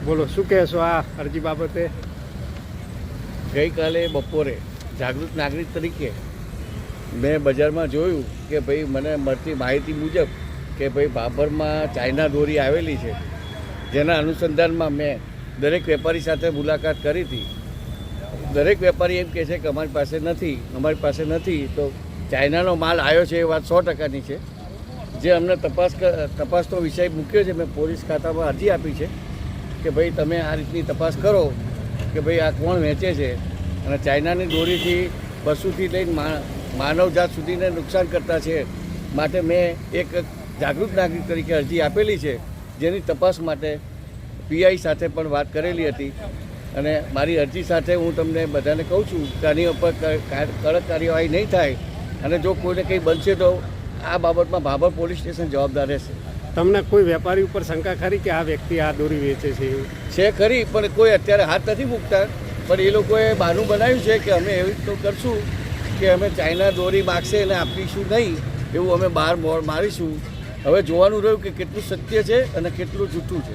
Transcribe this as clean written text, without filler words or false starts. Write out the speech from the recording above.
બોલો, શું કહેશો આ અરજી બાબતે? ગઈકાલે બપોરે જાગૃત નાગરિક તરીકે મેં બજારમાં જોયું કે ભાઈ મને મળતી માહિતી મુજબ કે ભાઈ ભાભરમાં ચાઇના દોરી આવેલી છે, જેના અનુસંધાનમાં મેં દરેક વેપારી સાથે મુલાકાત કરી હતી. દરેક વેપારી એમ કહે છે કે અમારી પાસે નથી. તો ચાઇનાનો માલ આવ્યો છે એ વાત 100%ની છે. જે અમને તપાસનો વિષય મૂક્યો છે, મેં પોલીસ ખાતામાં અરજી આપી છે કે ભાઈ તમે આ રીતની તપાસ કરો કે ભાઈ આ કોણ વેચે છે અને ચાઇનાની દોરીથી પશુથી લઈને માનવજાત સુધીને નુકસાન કરતા છે. માટે મેં એક જાગૃત નાગરિક તરીકે અરજી આપેલી છે, જેની તપાસ માટે પીઆઈ સાથે પણ વાત કરેલી હતી. અને મારી અરજી સાથે હું તમને બધાને કહું છું કે આની ઉપર કડક કાર્યવાહી નહીં થાય અને જો કોઈને કંઈ બનશે તો આ બાબતમાં ભાભર પોલીસ સ્ટેશન જવાબદાર રહેશે. તમને કોઈ વેપારી ઉપર શંકા ખરી કે આ વ્યક્તિ આ દોરી વેચે છે? ખરી, પણ કોઈ અત્યારે હાથ નથી મૂકતા. પણ એ લોકોએ બહાનું બનાવ્યું છે કે અમે એવી રીતનું કરશું કે અમે ચાઇના દોરી માગશે અને આપીશું નહીં, એવું અમે બહાર મારીશું. હવે જોવાનું રહ્યું કે કેટલું સત્ય છે અને કેટલું જૂઠું છે.